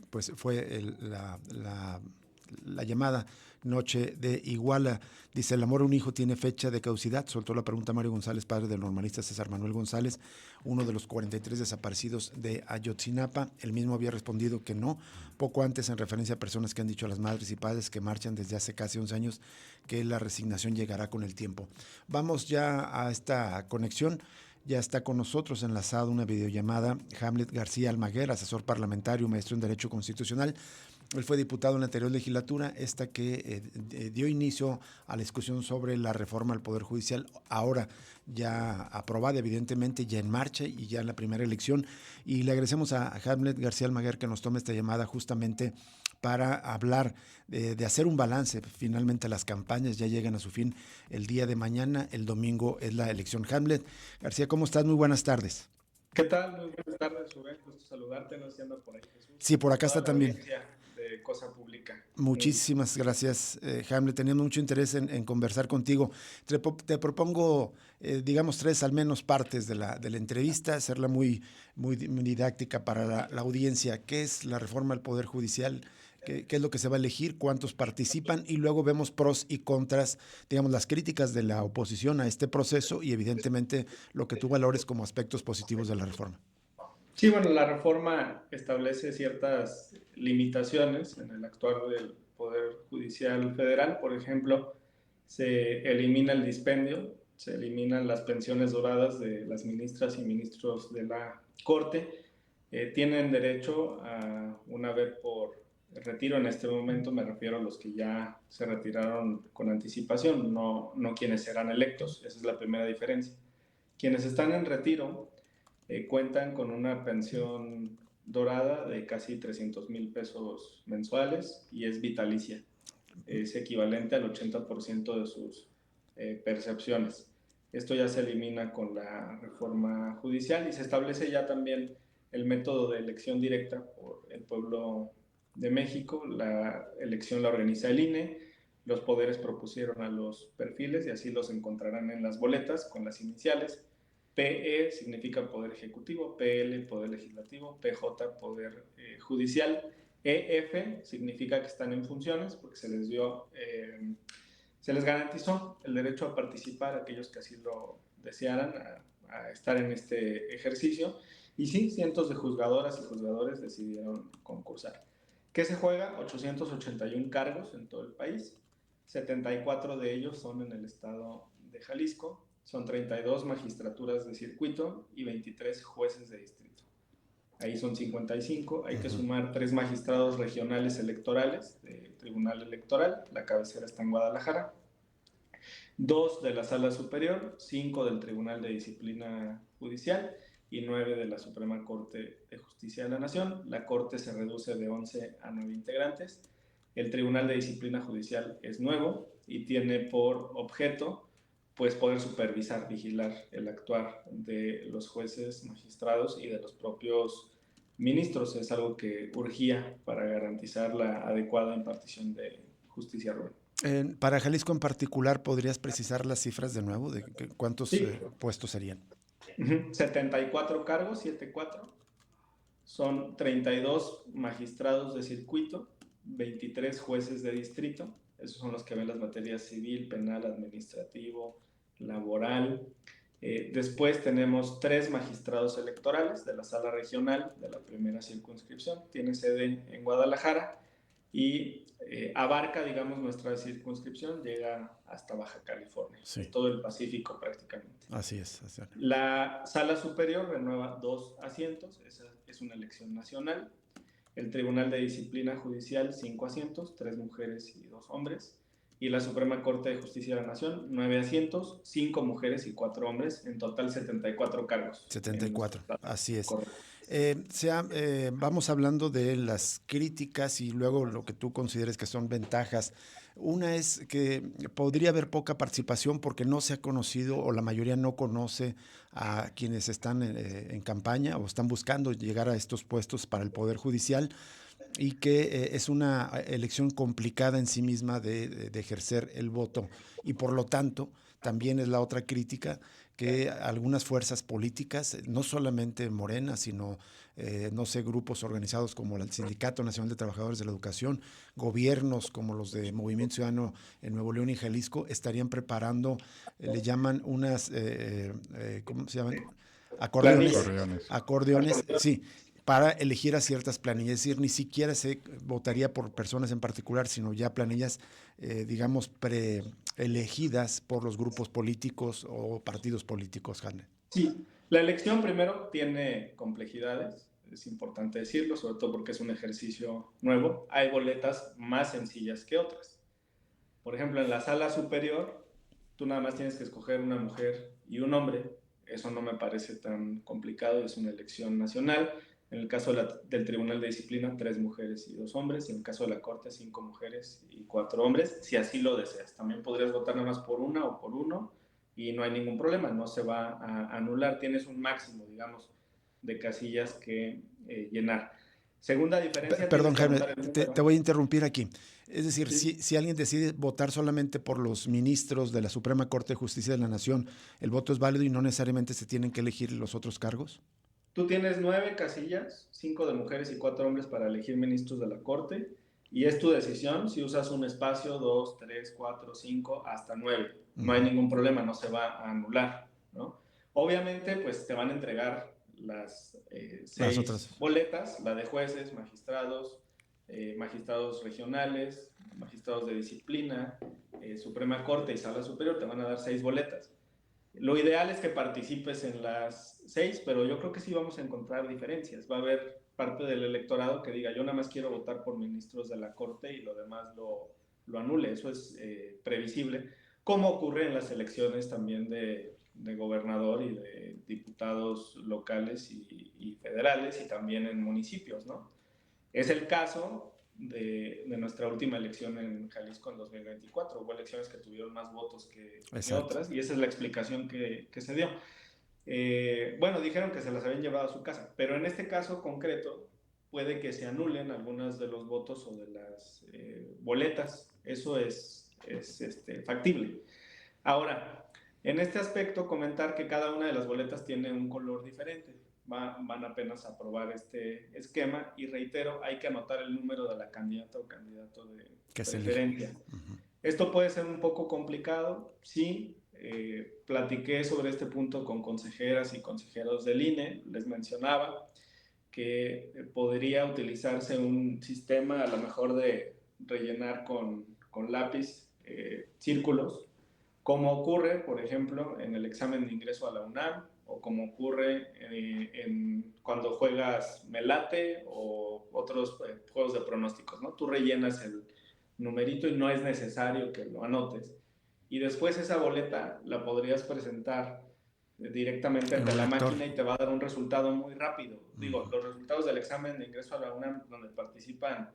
pues fue la llamada Noche de Iguala. Dice, ¿el amor a un hijo tiene fecha de caducidad? Soltó la pregunta Mario González, padre del normalista César Manuel González, uno de los 43 desaparecidos de Ayotzinapa. Él mismo había respondido que no, poco antes, en referencia a personas que han dicho a las madres y padres que marchan desde hace casi 11 años que la resignación llegará con el tiempo. Vamos ya a esta conexión. Ya está con nosotros enlazado una videollamada Hamlet García Almaguer, asesor parlamentario, maestro en Derecho Constitucional. Él fue diputado en la anterior legislatura, esta que dio inicio a la discusión sobre la reforma al Poder Judicial, ahora ya aprobada, evidentemente, ya en marcha y ya en la primera elección. Y le agradecemos a Hamlet García Almaguer que nos tome esta llamada justamente para hablar de hacer un balance. Finalmente las campañas ya llegan a su fin el día de mañana, el domingo es la elección. Hamlet García, ¿cómo estás? Muy buenas tardes. ¿Qué tal? Muy buenas tardes, Rubén. Gusto saludarte. No sé si anda por ahí, Jesús. Sí, por acá Toda está la también. audiencia de Cosa Pública. Muchísimas gracias, Hamlet. Teníamos mucho interés en conversar contigo. Te propongo, digamos, tres al menos partes de la entrevista, hacerla muy didáctica para la audiencia. ¿Qué es la reforma al Poder Judicial? ¿Qué es lo que se va a elegir? ¿Cuántos participan? Y luego vemos pros y contras, digamos, las críticas de la oposición a este proceso y evidentemente lo que tú valores como aspectos positivos de la reforma. Sí, bueno, la reforma establece ciertas limitaciones en el actuar del Poder Judicial Federal. Por ejemplo, se elimina el dispendio, se eliminan las pensiones doradas de las ministras y ministros de la Corte. Tienen derecho a una vez por retiro. En este momento me refiero a los que ya se retiraron con anticipación, no quienes serán electos. Esa es la primera diferencia. Quienes están en retiro cuentan con una pensión dorada de casi 300,000 pesos mensuales y es vitalicia. Es equivalente al 80% de sus percepciones. Esto ya se elimina con la reforma judicial y se establece ya también el método de elección directa por el pueblo de México. La elección la organiza el INE, los poderes propusieron a los perfiles y así los encontrarán en las boletas con las iniciales. PE significa Poder Ejecutivo, PL Poder Legislativo, PJ Poder Judicial, EF significa que están en funciones porque se les garantizó el derecho a participar a aquellos que así lo desearan, a estar en este ejercicio. Y sí, cientos de juzgadoras y juzgadores decidieron concursar. ¿Qué se juega? 881 cargos en todo el país, 74 de ellos son en el estado de Jalisco, son 32 magistraturas de circuito y 23 jueces de distrito. Ahí son 55, hay que sumar 3 magistrados regionales electorales del Tribunal Electoral, la cabecera está en Guadalajara, 2 de la Sala Superior, 5 del Tribunal de Disciplina Judicial y 9 de la Suprema Corte de Justicia de la Nación. La Corte se reduce de 11 a 9 integrantes. El Tribunal de Disciplina Judicial es nuevo y tiene por objeto pues poder supervisar, vigilar el actuar de los jueces, magistrados y de los propios ministros. Es algo que urgía para garantizar la adecuada impartición de justicia, Rubén. Para Jalisco en particular, ¿podrías precisar las cifras de nuevo de cuántos Sí. puestos serían? 74 cargos, 74. Son 32 magistrados de circuito, 23 jueces de distrito. Esos son los que ven las materias civil, penal, administrativo, laboral. Después tenemos 3 magistrados electorales de la sala regional de la primera circunscripción. Tiene sede en Guadalajara y abarca, digamos, nuestra circunscripción, llega hasta Baja California. Sí. Es todo el Pacífico prácticamente. Así es. La sala superior renueva 2 asientos, esa es una elección nacional. El Tribunal de Disciplina Judicial, 5 asientos, 3 mujeres y 2 hombres. Y la Suprema Corte de Justicia de la Nación, 9 asientos, 5 mujeres y 4 hombres, en total 74 cargos. 74, así es. Correcto. Vamos hablando de las críticas y luego lo que tú consideres que son ventajas. Una es que podría haber poca participación porque no se ha conocido o la mayoría no conoce a quienes están en campaña o están buscando llegar a estos puestos para el Poder Judicial y que es una elección complicada en sí misma de ejercer el voto y por lo tanto también es la otra crítica que algunas fuerzas políticas, no solamente Morena, sino, no sé, grupos organizados como el Sindicato Nacional de Trabajadores de la Educación, gobiernos como los de Movimiento Ciudadano en Nuevo León y Jalisco, estarían preparando, le llaman unas, ¿cómo se llaman? Acordeones, Correones. acordeones, sí, para elegir a ciertas planillas. Es decir, ni siquiera se votaría por personas en particular, sino ya planillas, digamos, preelegidas por los grupos políticos o partidos políticos, Jaime. Sí, la elección primero tiene complejidades, es importante decirlo, sobre todo porque es un ejercicio nuevo. Hay boletas más sencillas que otras. Por ejemplo, en la sala superior, tú nada más tienes que escoger una mujer y un hombre. Eso no me parece tan complicado, es una elección nacional. En el caso del Tribunal de Disciplina, 3 mujeres y 2 hombres. Y en el caso de la Corte, 5 mujeres y 4 hombres, si así lo deseas. También podrías votar nada más por una o por uno y no hay ningún problema, no se va a anular. Tienes un máximo, digamos, de casillas que llenar. Segunda diferencia, Perdón, tienes que Jaime, anotar el te número. voy a interrumpir aquí. Es decir, Sí. si alguien decide votar solamente por los ministros de la Suprema Corte de Justicia de la Nación, ¿el voto es válido y no necesariamente se tienen que elegir los otros cargos? Tú tienes 9 casillas, 5 de mujeres y 4 hombres para elegir ministros de la Corte, y es tu decisión si usas un espacio, 2, 3, 4, 5, hasta 9. No hay ningún problema, no se va a anular, ¿no? Obviamente, pues te van a entregar las Las 6 otras. boletas, la de jueces, magistrados, magistrados regionales, magistrados de disciplina, Suprema Corte y Sala Superior, te van a dar 6 boletas. Lo ideal es que participes en las 6, pero yo creo que sí vamos a encontrar diferencias. Va a haber parte del electorado que diga, yo nada más quiero votar por ministros de la Corte y lo demás lo anule. Eso es previsible, como ocurre en las elecciones también de gobernador y de diputados locales y federales y también en municipios, ¿no? Es el caso de nuestra última elección en Jalisco en 2024. Hubo elecciones que tuvieron más votos que Exacto. otras y esa es la explicación que se dio. Bueno, dijeron que se las habían llevado a su casa, pero en este caso concreto puede que se anulen algunas de los votos o de las boletas. Eso es factible. Ahora, en este aspecto, comentar que cada una de las boletas tiene un color diferente. Van apenas a aprobar este esquema y reitero, hay que anotar el número de la candidata o candidato de Que se elige. preferencia. Esto puede ser un poco complicado, sí. Platiqué sobre este punto con consejeras y consejeros del INE, les mencionaba que podría utilizarse un sistema a lo mejor de rellenar con lápiz círculos, como ocurre, por ejemplo, en el examen de ingreso a la UNAM o como ocurre cuando juegas Melate o otros juegos de pronósticos, ¿no? Tú rellenas el numerito y no es necesario que lo anotes. Y después esa boleta la podrías presentar directamente ante la máquina y te va a dar un resultado muy rápido. Digo, los resultados del examen de ingreso a la UNAM, donde participan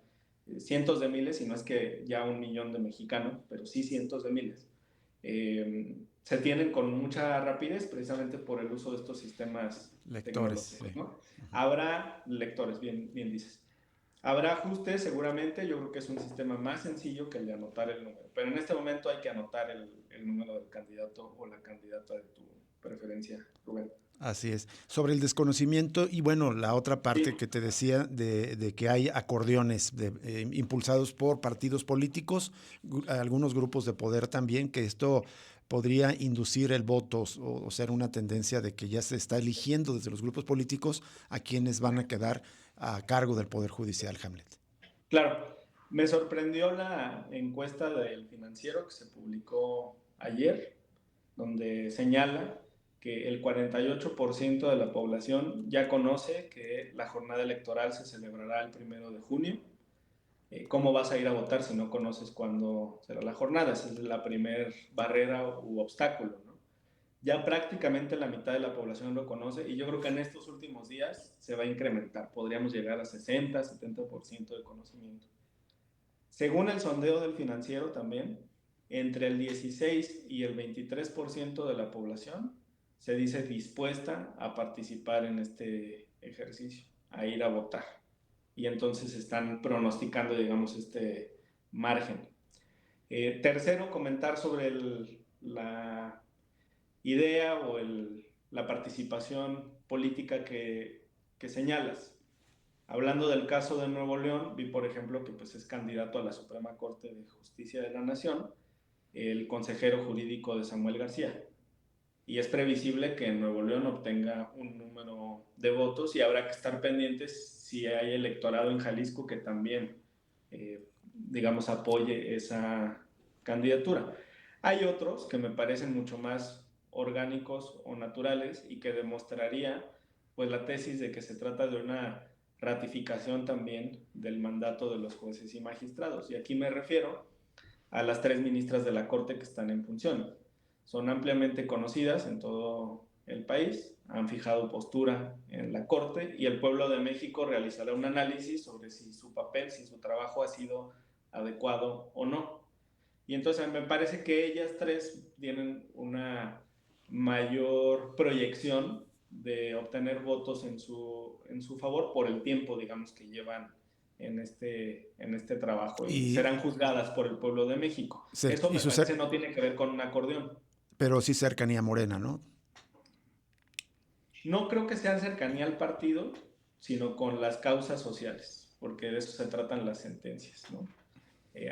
cientos de miles, y no es que ya 1 millón de mexicanos, pero sí cientos de miles, se tienen con mucha rapidez precisamente por el uso de estos sistemas Lectores, tecnológicos, sí. ¿no? Habrá lectores, bien dices. Habrá ajustes, seguramente. Yo creo que es un sistema más sencillo que el de anotar el número. Pero en este momento hay que anotar el número del candidato o la candidata de tu preferencia, Rubén. Así es. Sobre el desconocimiento y bueno, la otra parte Sí, que te decía de que hay acordeones impulsados por partidos políticos, algunos grupos de poder también, que esto podría inducir el voto o ser una tendencia de que ya se está eligiendo desde los grupos políticos a quienes van a quedar a cargo del Poder Judicial, Hamlet. claro. Me sorprendió la encuesta del Financiero que se publicó ayer, donde señala que el 48% de la población ya conoce que la jornada electoral se celebrará el 1 de junio. ¿Cómo vas a ir a votar si no conoces cuándo será la jornada? Esa es la primera barrera u obstáculo, ¿no? Ya prácticamente la mitad de la población lo conoce y yo creo que en estos últimos días se va a incrementar. Podríamos llegar a 60, 70% de conocimiento. Según el sondeo del Financiero también, entre el 16 y el 23% de la población se dice dispuesta a participar en este ejercicio, a ir a votar. Y entonces están pronosticando, digamos, este margen. Tercero, comentar sobre idea o la participación política que señalas. Hablando del caso de Nuevo León, vi por ejemplo que pues, es candidato a la Suprema Corte de Justicia de la Nación, el consejero jurídico de Samuel García. Y es previsible que Nuevo León obtenga un número de votos y habrá que estar pendientes si hay electorado en Jalisco que también, digamos, apoye esa candidatura. Hay otros que me parecen mucho más orgánicos o naturales y que demostraría pues la tesis de que se trata de una ratificación también del mandato de los jueces y magistrados. Y aquí me refiero a las 3 ministras de la Corte que están en función. Son ampliamente conocidas en todo el país, han fijado postura en la Corte y el pueblo de México realizará un análisis sobre si su papel, si su trabajo ha sido adecuado o no. Y entonces me parece que ellas 3 tienen una mayor proyección de obtener votos en su favor por el tiempo, digamos, que llevan en este trabajo y Y, serán juzgadas por el pueblo de México. Eso y me parece no tiene que ver con un acordeón. pero sí cercanía morena, ¿no? No creo que sea cercanía al partido, sino con las causas sociales, porque de eso se tratan las sentencias, ¿no?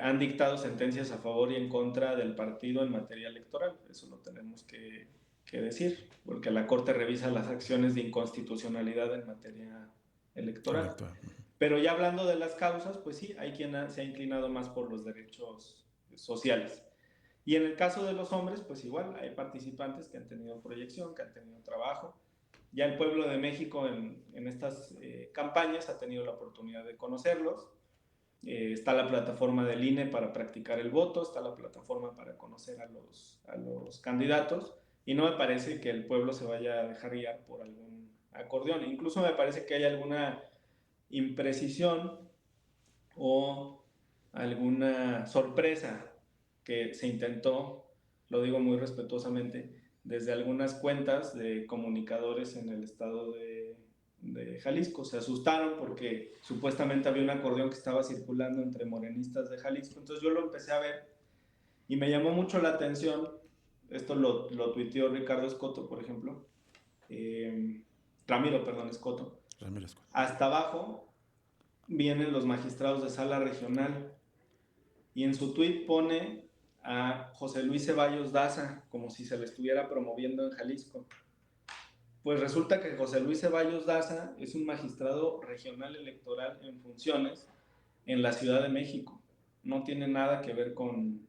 Han dictado sentencias a favor y en contra del partido en materia electoral, eso lo tenemos que decir, porque la Corte revisa las acciones de inconstitucionalidad en materia electoral. Electoral. Pero ya hablando de las causas, pues sí, hay quien se ha inclinado más por los derechos sociales. Y en el caso de los hombres, pues igual, hay participantes que han tenido proyección, que han tenido trabajo. Ya el pueblo de México en estas campañas ha tenido la oportunidad de conocerlos. Está la plataforma del INE para practicar el voto, está la plataforma para conocer a los candidatos, y no me parece que el pueblo se vaya a dejar guiar por algún acordeón. Incluso me parece que hay alguna imprecisión o alguna sorpresa que se intentó, lo digo muy respetuosamente, desde algunas cuentas de comunicadores en el estado de Jalisco. Se asustaron porque supuestamente había un acordeón que estaba circulando entre morenistas de Jalisco. Entonces yo lo empecé a ver y me llamó mucho la atención. Esto lo tuiteó Ricardo Escoto, por ejemplo. Ramiro, perdón, Escoto. Ramírez. Hasta abajo vienen los magistrados de sala regional y en su tuit pone a José Luis Ceballos Daza como si se le estuviera promoviendo en Jalisco. Pues resulta que José Luis Ceballos Daza es un magistrado regional electoral en funciones en la Ciudad de México. No tiene nada que ver con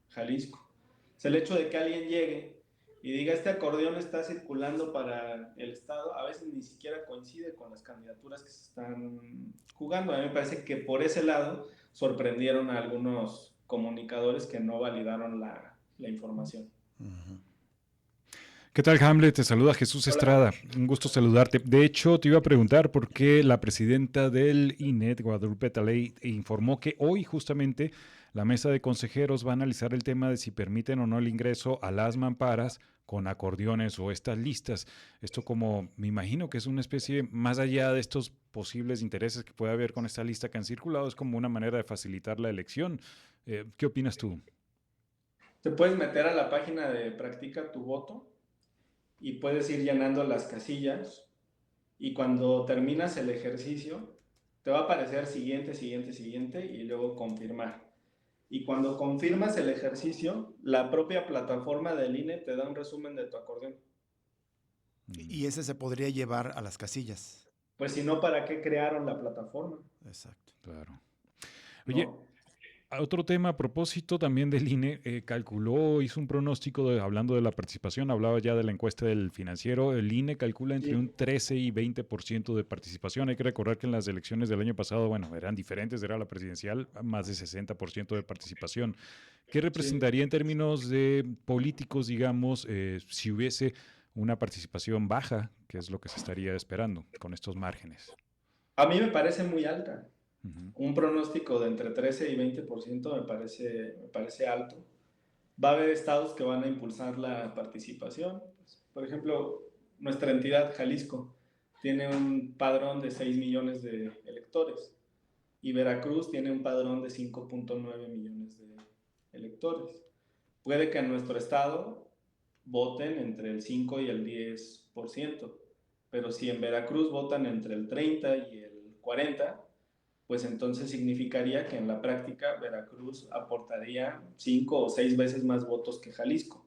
Jalisco. Es el hecho de que alguien llegue y diga, este acordeón está circulando para el Estado, a veces ni siquiera coincide con las candidaturas que se están jugando. A mí me parece que por ese lado sorprendieron a algunos comunicadores que no validaron la información. Uh-huh. ¿Qué tal, Hamlet? Te saluda Jesús Estrada. Hola. Un gusto saludarte. De hecho, te iba a preguntar por qué la presidenta del INE, Guadalupe Taley, informó que hoy justamente la mesa de consejeros va a analizar el tema de si permiten o no el ingreso a las mamparas con acordeones o estas listas. Esto como me imagino que es una especie, más allá de estos posibles intereses que puede haber con esta lista que han circulado, es como una manera de facilitar la elección. ¿Qué opinas tú? Te puedes meter a la página de Practica tu voto y puedes ir llenando las casillas y cuando terminas el ejercicio te va a aparecer siguiente, siguiente, siguiente y luego confirmar. Y cuando confirmas el ejercicio, la propia plataforma del INE te da un resumen de tu acordeón. Y ese se podría llevar a las casillas. Pues si no, ¿para qué crearon la plataforma? Exacto. Claro. Oye, ¿No? otro tema a propósito también del INE, calculó, hizo un pronóstico hablando de la participación, hablaba ya de la encuesta del Financiero, el INE calcula entre un 13 y 20% de participación. Hay que recordar que en las elecciones del año pasado, bueno, eran diferentes, era la presidencial, más de 60% de participación. ¿Qué representaría en términos de políticos, digamos, si hubiese una participación baja, que es lo que se estaría esperando con estos márgenes? A mí me parece muy alta. Uh-huh. Un pronóstico de entre 13 y 20% me parece alto. Va a haber estados que van a impulsar la participación. Por ejemplo, nuestra entidad, Jalisco, tiene un padrón de 6 millones de electores y Veracruz tiene un padrón de 5.9 millones de electores. Puede que en nuestro estado voten entre el 5 y el 10%. Pero si en Veracruz votan entre el 30 y el 40%, pues entonces significaría que en la práctica Veracruz aportaría 5 o 6 veces más votos que Jalisco.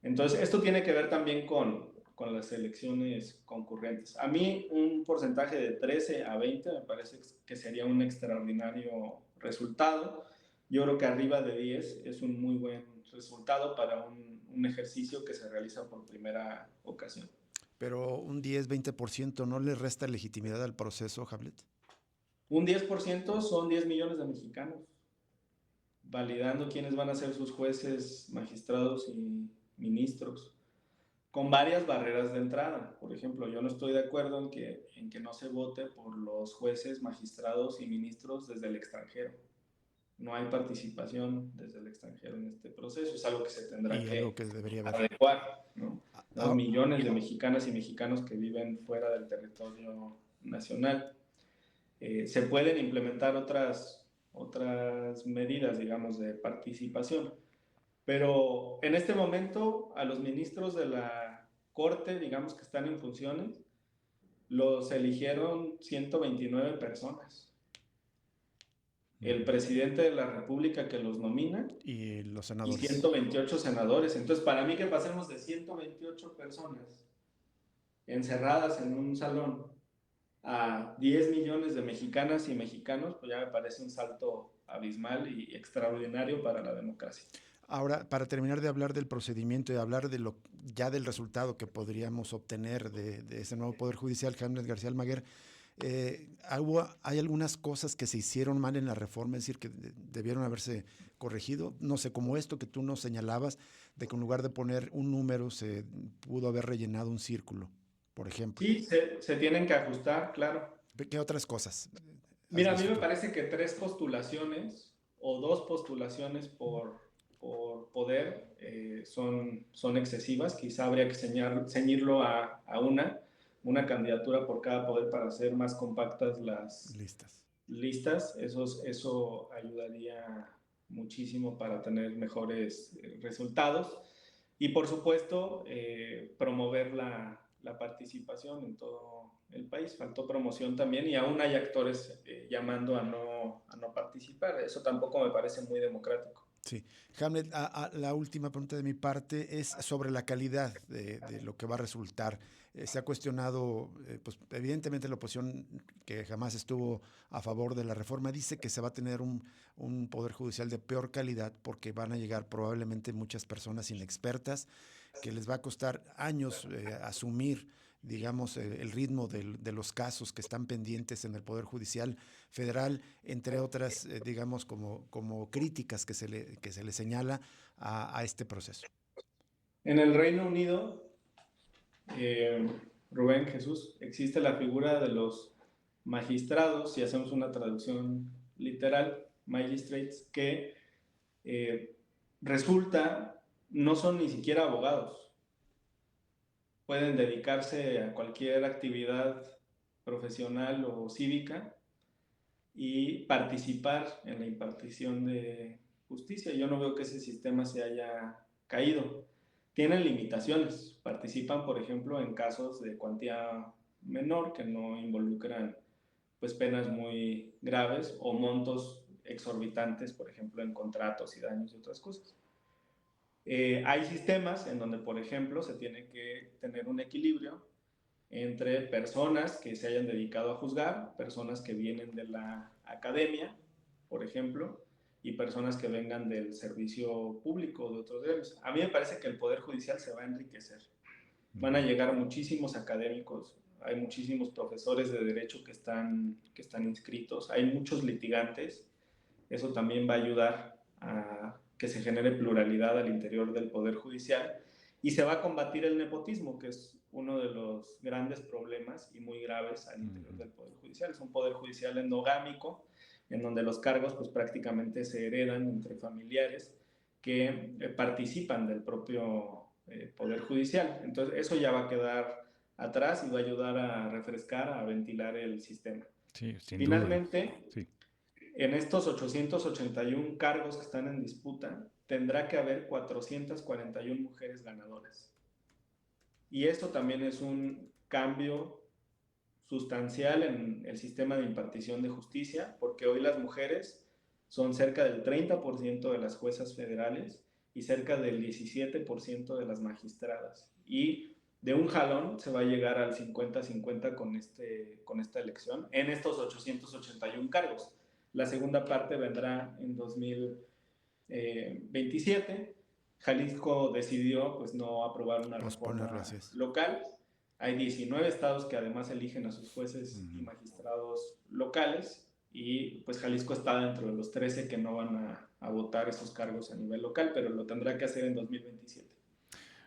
Entonces, esto tiene que ver también con las elecciones concurrentes. A mí un porcentaje de 13 a 20 me parece que sería un extraordinario resultado. Yo creo que arriba de 10 es un muy buen resultado para un ejercicio que se realiza por primera ocasión. Pero un 10-20% no le resta legitimidad al proceso, Hamlet. Un 10% son 10 millones de mexicanos, validando quiénes van a ser sus jueces, magistrados y ministros, con varias barreras de entrada. Por ejemplo, yo no estoy de acuerdo en que no se vote por los jueces, magistrados y ministros desde el extranjero. No hay participación desde el extranjero en este proceso, es algo que se tendrá Y algo que debería haber. adecuar, ¿no? Los Ah, millones de mexicanas y mexicanos que viven fuera del territorio nacional. Se pueden implementar otras medidas, digamos, de participación. Pero en este momento, a los ministros de la Corte, digamos que están en funciones, los eligieron 129 personas. El presidente de la República que los nomina y los y senadores. 128 senadores. Entonces, para mí que pasemos de 128 personas encerradas en un salón a 10 millones de mexicanas y mexicanos, pues ya me parece un salto abismal y extraordinario para la democracia. Ahora, para terminar de hablar del procedimiento y hablar de ya del resultado que podríamos obtener de ese nuevo Poder Judicial, Hamlet García Almaguer, hay algunas cosas que se hicieron mal en la reforma, es decir, que debieron haberse corregido. No sé, como esto que tú nos señalabas, de que en lugar de poner un número se pudo haber rellenado un círculo, por ejemplo. Sí, se tienen que ajustar, claro. ¿Qué otras cosas has Mira, a mí visto me tú? parece que 3 postulaciones o 2 postulaciones por poder son excesivas. Quizá habría que ceñirlo a una candidatura por cada poder para hacer más compactas las listas. Eso ayudaría muchísimo para tener mejores resultados. Y por supuesto, promover la participación en todo el país. Faltó promoción también y aún hay actores llamando a no participar. Eso tampoco me parece muy democrático. Sí. Hamlet, la última pregunta de mi parte es sobre la calidad de lo que va a resultar. Se ha cuestionado, pues evidentemente la oposición, que jamás estuvo a favor de la reforma, dice que se va a tener un poder judicial de peor calidad porque van a llegar probablemente muchas personas inexpertas, que les va a costar años asumir, digamos, el ritmo de los casos que están pendientes en el Poder Judicial Federal, entre otras, digamos, como críticas que se le señala a este proceso. En el Reino Unido, Rubén Jesús, existe la figura de los magistrados, si hacemos una traducción literal, magistrates, que resulta no son ni siquiera abogados. Pueden dedicarse a cualquier actividad profesional o cívica y participar en la impartición de justicia. Yo no veo que ese sistema se haya caído. Tienen limitaciones. Participan, por ejemplo, en casos de cuantía menor que no involucran pues, penas muy graves o montos exorbitantes, por ejemplo, en contratos y daños y otras cosas. Hay sistemas en donde, por ejemplo, se tiene que tener un equilibrio entre personas que se hayan dedicado a juzgar, personas que vienen de la academia, por ejemplo, y personas que vengan del servicio público de otros gremios. A mí me parece que el Poder Judicial se va a enriquecer. Van a llegar muchísimos académicos, hay muchísimos profesores de derecho que están inscritos, hay muchos litigantes. Eso también va a ayudar a que se genere pluralidad al interior del Poder Judicial y se va a combatir el nepotismo, que es uno de los grandes problemas y muy graves al interior del Poder Judicial. Es un Poder Judicial endogámico, en donde los cargos pues, prácticamente se heredan entre familiares que participan del propio Poder Judicial. Entonces, eso ya va a quedar atrás y va a ayudar a refrescar, a ventilar el sistema. Sí, sin Finalmente, duda. Sí. en estos 881 cargos que están en disputa, tendrá que haber 441 mujeres ganadoras. Y esto también es un cambio sustancial en el sistema de impartición de justicia, porque hoy las mujeres son cerca del 30% de las juezas federales y cerca del 17% de las magistradas. Y de un jalón se va a llegar al 50-50 con esta elección en estos 881 cargos. La segunda parte vendrá en 2027. Jalisco decidió pues no aprobar una reforma local. Hay 19 estados que además eligen a sus jueces y magistrados locales, y pues Jalisco está dentro de los 13 que no van a votar esos cargos a nivel local, pero lo tendrá que hacer en 2027.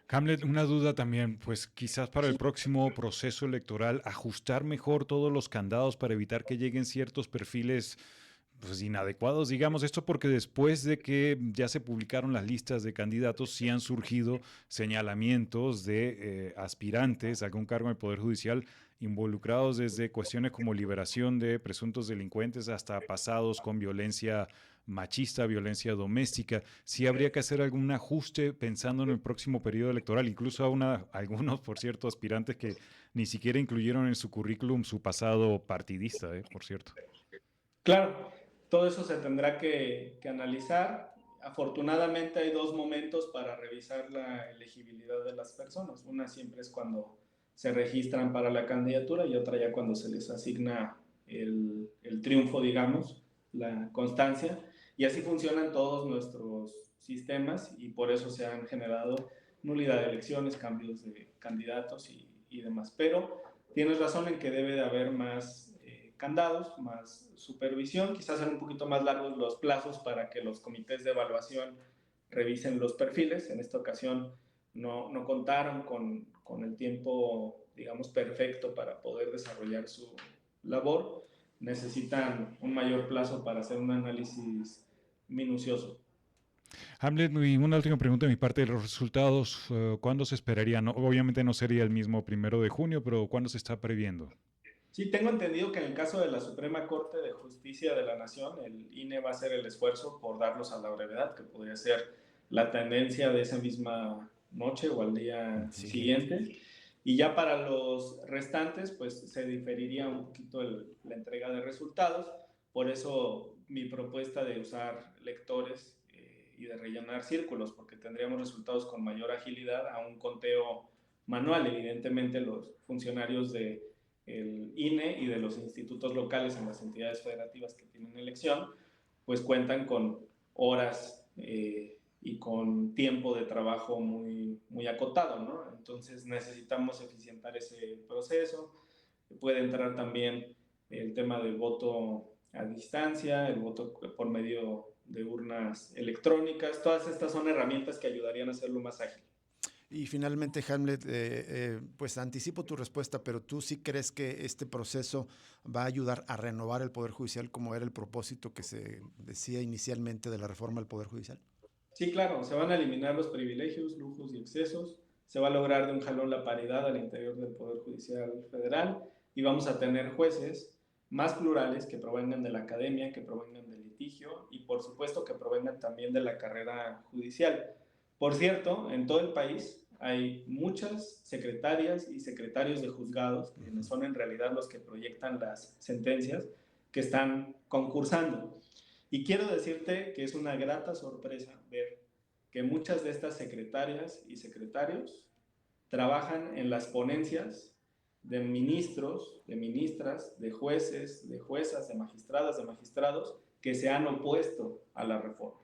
Hamlet, una duda también, pues quizás para el próximo proceso electoral, ajustar mejor todos los candados para evitar que lleguen ciertos perfiles pues inadecuados, digamos, esto porque después de que ya se publicaron las listas de candidatos, sí han surgido señalamientos de aspirantes a algún cargo en el Poder Judicial involucrados desde cuestiones como liberación de presuntos delincuentes hasta pasados con violencia machista, violencia doméstica. Sí habría que hacer algún ajuste pensando en el próximo periodo electoral, incluso algunos, por cierto, aspirantes que ni siquiera incluyeron en su currículum su pasado partidista, por cierto. Claro, todo eso se tendrá que analizar. Afortunadamente hay dos momentos para revisar la elegibilidad de las personas. Una siempre es cuando se registran para la candidatura y otra ya cuando se les asigna el triunfo, digamos, la constancia. Y así funcionan todos nuestros sistemas y por eso se han generado nulidad de elecciones, cambios de candidatos y demás. Pero tienes razón en que debe de haber más candados, más supervisión, quizás sean un poquito más largos los plazos para que los comités de evaluación revisen los perfiles. En esta ocasión no contaron con el tiempo, digamos, perfecto para poder desarrollar su labor. Necesitan un mayor plazo para hacer un análisis minucioso. Hamlet, y una última pregunta de mi parte. Los resultados, ¿cuándo se esperarían? Obviamente no sería el mismo 1 de junio, pero ¿cuándo se está previendo? Sí, tengo entendido que en el caso de la Suprema Corte de Justicia de la Nación, el INE va a hacer el esfuerzo por darlos a la brevedad, que podría ser la tendencia de esa misma noche o al día siguiente. Y ya para los restantes, pues se diferiría un poquito la entrega de resultados. Por eso mi propuesta de usar lectores y de rellenar círculos, porque tendríamos resultados con mayor agilidad a un conteo manual. Evidentemente los funcionarios de el INE y de los institutos locales en las entidades federativas que tienen elección, pues cuentan con horas y con tiempo de trabajo muy acotado, ¿no? Entonces necesitamos eficientar ese proceso. Puede entrar también el tema del voto a distancia, el voto por medio de urnas electrónicas. Todas estas son herramientas que ayudarían a hacerlo más ágil. Y finalmente, Hamlet, pues anticipo tu respuesta, pero ¿tú sí crees que este proceso va a ayudar a renovar el Poder Judicial como era el propósito que se decía inicialmente de la reforma al Poder Judicial? Sí, claro, se van a eliminar los privilegios, lujos y excesos, se va a lograr de un jalón la paridad al interior del Poder Judicial Federal y vamos a tener jueces más plurales que provengan de la academia, que provengan del litigio y por supuesto que provengan también de la carrera judicial. Por cierto, en todo el país hay muchas secretarias y secretarios de juzgados, que son en realidad los que proyectan las sentencias, que están concursando. Y quiero decirte que es una grata sorpresa ver que muchas de estas secretarias y secretarios trabajan en las ponencias de ministros, de ministras, de jueces, de juezas, de magistradas, de magistrados que se han opuesto a la reforma.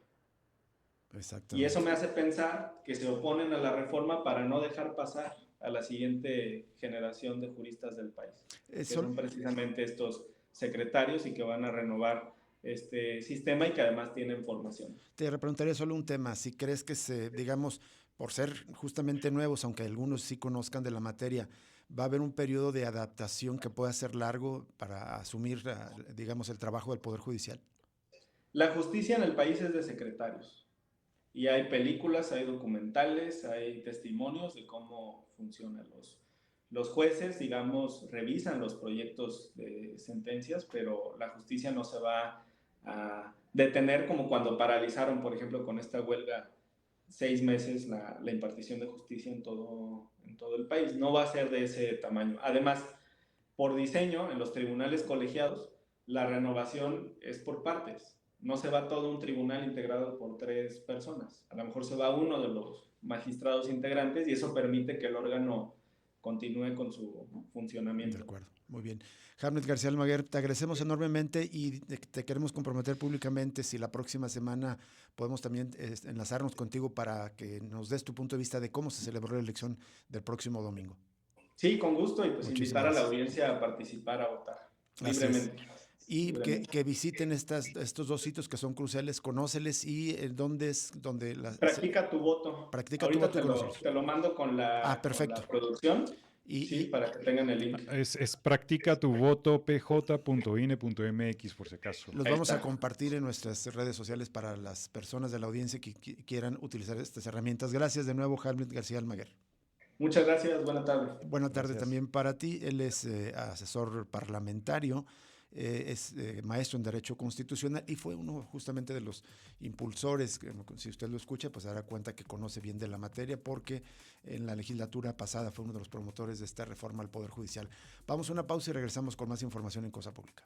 Y eso me hace pensar que se oponen a la reforma para no dejar pasar a la siguiente generación de juristas del país, que son precisamente estos secretarios y que van a renovar este sistema y que además tienen formación. Te preguntaría solo un tema, si crees que digamos, por ser justamente nuevos, aunque algunos sí conozcan de la materia, va a haber un periodo de adaptación que pueda ser largo para asumir, digamos, el trabajo del Poder Judicial. La justicia en el país es de secretarios. Y hay películas, hay documentales, hay testimonios de cómo funcionan los jueces, digamos, revisan los proyectos de sentencias, pero la justicia no se va a detener, como cuando paralizaron, por ejemplo, con esta huelga 6 meses la impartición de justicia en todo el país. No va a ser de ese tamaño. Además, por diseño, en los tribunales colegiados, la renovación es por partes. No se va todo un tribunal integrado por 3 personas. A lo mejor se va uno de los magistrados integrantes y eso permite que el órgano continúe con su funcionamiento. De acuerdo, muy bien. Hamlet García Almaguer, te agradecemos enormemente y te queremos comprometer públicamente si la próxima semana podemos también enlazarnos contigo para que nos des tu punto de vista de cómo se celebró la elección del próximo domingo. Sí, con gusto, y pues Muchísimas invitar a la gracias. audiencia a participar, a votar Así es. libremente. Y que visiten estos 2 sitios que son cruciales, conóceles y dónde es donde Practica tu voto. Practica tu Ahorita voto te lo mando con la perfecto. producción, Y para que tengan el link. Es practicatuvotopj.ine.mx por si acaso. los vamos a compartir en nuestras redes sociales para las personas de la audiencia que quieran utilizar estas herramientas. Gracias de nuevo, Hamlet García Almaguer. Muchas gracias, buena tarde. Buena tarde Gracias. también para ti. Él es asesor parlamentario, es maestro en Derecho Constitucional y fue uno justamente de los impulsores, si usted lo escucha, pues se dará cuenta que conoce bien de la materia porque en la legislatura pasada fue uno de los promotores de esta reforma al Poder Judicial. Vamos a una pausa y regresamos con más información en Cosa Pública.